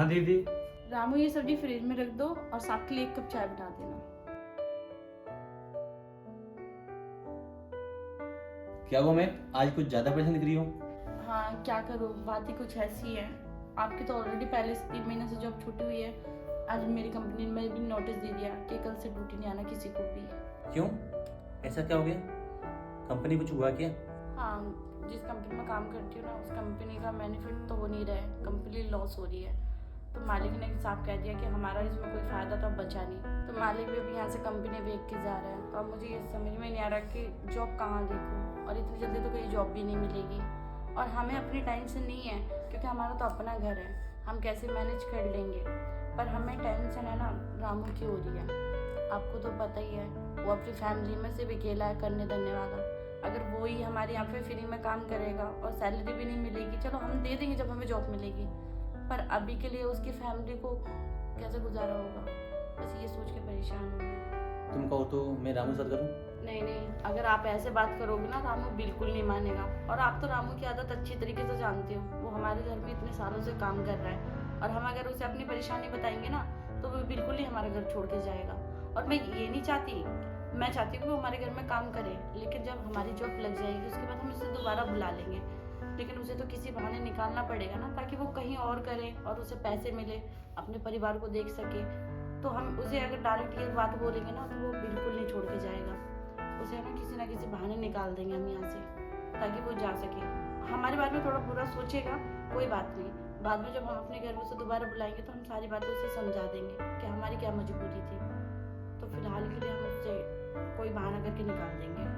हाँ दीदी। रामू ये सब्जी फ्रिज में रख दो और साथ के लिए 1 कप चाय बना देना। क्या वो मैं आज कुछ ज्यादा परेशान दिख रही हूँ? हाँ क्या करूँ, बात ही कुछ ऐसी है। आपकी तो ऑलरेडी पहले से 3 महीने से जॉब छूटी हुई है। आज मेरी कंपनी ने भी नोटिस दे दिया कि कल से ड्यूटी नहीं आना किसी को भी। क्यों? ऐसा क्या हो गया? कंपनी कुछ हुआ क्या? हाँ, जिस कंपनी में काम करती हूँ ना, उस कंपनी का बेनिफिट तो हो नहीं रहा है, कंपनी लॉस हो रही है। तो मालिक ने साफ कह दिया कि हमारा इसमें कोई फ़ायदा तो अब बचा नहीं। तो मालिक भी अभी यहाँ से कंपनी बेच के जा रहा है। तो अब मुझे ये समझ में नहीं आ रहा कि जॉब कहाँ देखूँ, और इतनी जल्दी तो कोई जॉब भी नहीं मिलेगी। और हमें अपनी टेंशन नहीं है क्योंकि हमारा तो अपना घर है, हम कैसे मैनेज कर लेंगे। पर हमें टेंशन है ना रामू की हो रही है। आपको तो पता ही है, वो अपनी फैमिली में सिर्फ अकेला है करने धरने वाला। अगर वो ही हमारे यहाँ पे फ्री में काम करेगा और सैलरी भी नहीं मिलेगी, चलो हम दे देंगे जब हमें जॉब मिलेगी, पर अभी के लिए उसकी फैमिली को कैसे गुजारा होगा, बस ये सोच के परेशान हूँ मैं। तुम कहो तो मैं रामू से बात करूँ? नहीं नहीं, अगर आप ऐसे बात करोगे ना रामू बिल्कुल नहीं मानेगा। और आप तो रामू की आदत अच्छी तरीके से जानते हो, वो हमारे घर में इतने सालों से काम कर रहा है, और हम अगर उसे अपनी परेशानी बताएंगे ना तो वो बिल्कुल ही हमारा घर छोड़ के जाएगा। और मैं ये नहीं चाहती, मैं चाहती हूँ कि वो हमारे घर में काम करे, लेकिन जब हमारी जॉब लग जाएगी उसके बाद हम उसे दोबारा बुला लेंगे। लेकिन उसे तो किसी बहाने निकालना पड़ेगा ना, ताकि वो कहीं और करे और उसे पैसे मिले, अपने परिवार को देख सके। तो हम उसे अगर डायरेक्ट ये बात बोलेंगे ना तो वो बिल्कुल नहीं छोड़ के जाएगा। उसे ना किसी बहाने निकाल देंगे हम यहाँ से, ताकि वो जा सके। हमारे बारे में थोड़ा बुरा सोचेगा, कोई बात नहीं, बाद में जब हम अपने घर में उसे दोबारा बुलाएंगे तो हम सारी बातें उसे समझा देंगे कि हमारी क्या मजबूरी थी। तो फिलहाल के लिए हम उससे कोई बहाना करके निकाल देंगे।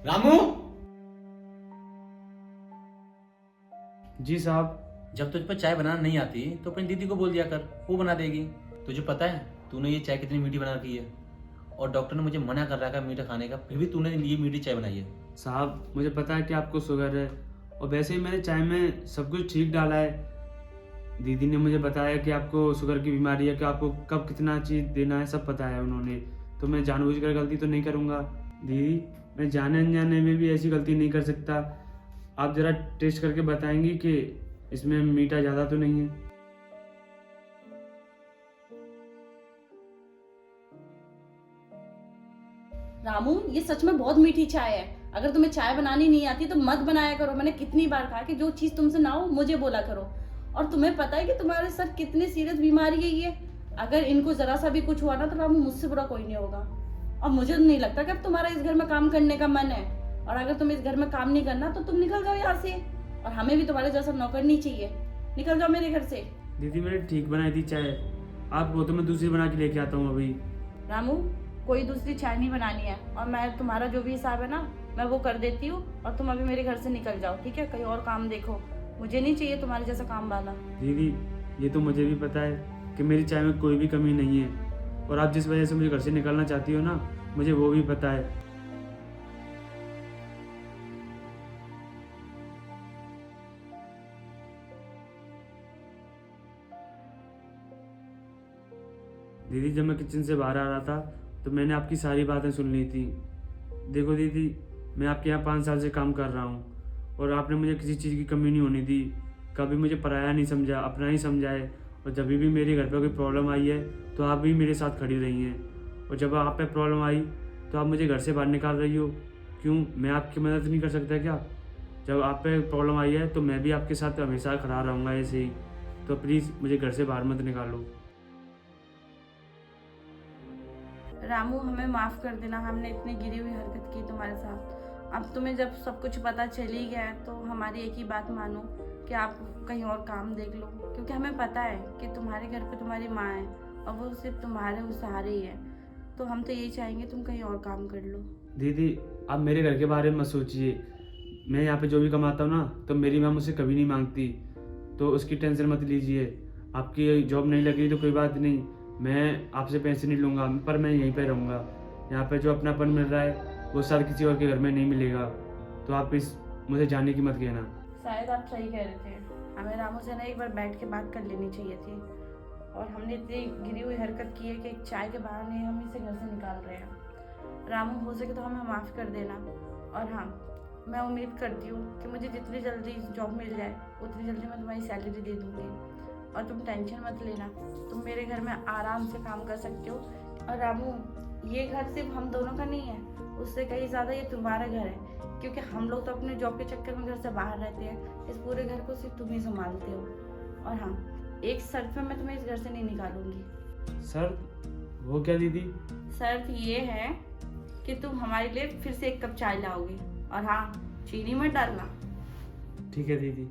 रामू! जी साहब। जब तुझ पर चाय बनाना नहीं आती तो अपनी दीदी को बोल दिया कर, वो बना देगी। तुझे पता है तूने ये चाय कितनी मीठी बना रखी है, और डॉक्टर ने मुझे मना कर रखा है मीठा खाने का, फिर भी तूने ये मीठी चाय बनाई है। साहब मुझे पता है कि आपको शुगर है, और वैसे ही मैंने चाय में सब कुछ ठीक डाला है। दीदी ने मुझे बताया कि आपको शुगर की बीमारी है, कि आपको कब कितना चीज़ देना है सब पता है उन्होंने। तो मैं जानबूझकर गलती तो नहीं करूँगा दीदी, मैं जाने अनजाने में भी ऐसी गलती नहीं कर सकता। आप ज़रा टेस्ट करके बताएंगी कि इसमें मीठा ज़्यादा तो नहीं है? रामू ये सच में बहुत मीठी चाय है, अगर तुम्हें चाय बनानी नहीं आती तो मत बनाया करो। मैंने कितनी बार कहा कि जो चीज तुमसे ना हो मुझे बोला करो। और तुम्हें पता है कि तुम्हारे सर कितनी सीरियस बीमारी है ये, अगर इनको जरा सा भी कुछ हुआ ना तो रामू मुझसे बुरा कोई नहीं होगा। और मुझे तो नहीं लगता कि अब तुम्हारा इस घर में काम करने का मन है, और अगर तुम इस घर में काम नहीं करना तो तुम निकल जाओ यहाँ से, और हमें भी तुम्हारे जैसा नौकर नहीं चाहिए। निकल जाओ मेरे घर से। दीदी मैंने ठीक बनाई थी चाय, आप वो तो मैं दूसरी बना के लेके आता हूँ अभी। रामू कोई दूसरी चाय नहीं बनानी है, और मैं तुम्हारा जो भी हिसाब है ना मैं वो कर देती हूँ, और तुम अभी मेरे घर से निकल जाओ, ठीक है? कहीं और काम देखो, मुझे नहीं चाहिए तुम्हारे जैसा काम वाला। दीदी ये तो मुझे भी पता है कि मेरी चाय में कोई भी कमी नहीं है, और आप जिस वजह से मुझे घर से निकालना चाहती हो ना, मुझे वो भी पता है। दीदी जब मैं किचन से बाहर आ रहा था तो मैंने आपकी सारी बातें सुन ली थी। देखो दीदी, मैं आपके यहाँ 5 साल से काम कर रहा हूँ, और आपने मुझे किसी चीज़ की कमी नहीं होने दी। कभी मुझे पराया नहीं समझा, अपना ही समझा है। और जब भी मेरे घर पे कोई प्रॉब्लम आई है तो आप भी मेरे साथ खड़ी रही हैं, और जब आप पे प्रॉब्लम आई तो आप मुझे घर से बाहर निकाल रही हो। क्यों, मैं आपकी मदद नहीं कर सकता क्या? जब आप पे प्रॉब्लम आई है तो मैं भी आपके साथ हमेशा खड़ा रहूँगा ऐसे ही। तो प्लीज़ मुझे घर से बाहर मत निकालो। रामू हमें माफ कर देना, हमने इतनी गिरी हुई हरकत की तुम्हारे साथ। अब तुम्हें जब सब कुछ पता चल ही गया है तो हमारी एक ही बात मानो कि आप कहीं और काम देख लो, क्योंकि हमें पता है कि तुम्हारे घर पे तुम्हारी माँ है और वो सिर्फ तुम्हारे उस सहारे ही है। तो हम तो यही चाहेंगे तुम कहीं और काम कर लो। दीदी आप मेरे घर के बारे में मत सोचिए, मैं यहाँ पे जो भी कमाता हूँ ना तो मेरी माँ मुझसे कभी नहीं मांगती, तो उसकी टेंशन मत लीजिए। आपकी जॉब नहीं लगी तो कोई बात नहीं, मैं आपसे पैसे नहीं लूँगा, पर मैं यहीं पे रहूँगा। यहाँ पे जो अपनापन मिल रहा है वो शायद किसी और के घर में नहीं मिलेगा, तो आप इस मुझे जाने की मत कहना। शायद आप सही कह रहे थे, हमें रामू से ना एक बार बैठ के बात कर लेनी चाहिए थी, और हमने इतनी गिरी हुई हरकत की है कि एक चाय के बहाने हम इसे घर से निकाल रहे हैं। रामू हो सके तो हमें माफ़ कर देना। और हाँ, मैं उम्मीद करती हूँ कि मुझे जितनी जल्दी जॉब मिल जाए उतनी जल्दी मैं तुम्हारी सैलरी दे दूँगी। और तुम टेंशन मत लेना, तुम मेरे घर में आराम से काम कर सकते हो। और रामू, ये घर सिर्फ हम दोनों का नहीं है, उससे कहीं ज़्यादा ये तुम्हारा घर है, क्योंकि हम लोग तो अपने जॉब के चक्कर में घर से बाहर रहते हैं। इस पूरे घर को सिर्फ तुम ही संभालते हो। और हाँ, एक शर्त पे मैं तुम्हें इस घर से नहीं निकालूंगी। सर वो क्या दीदी? शर्त ये है कि तुम हमारे लिए फिर से 1 कप चाय लाओगे। और हाँ, चीनी मत डालना। ठीक है दीदी।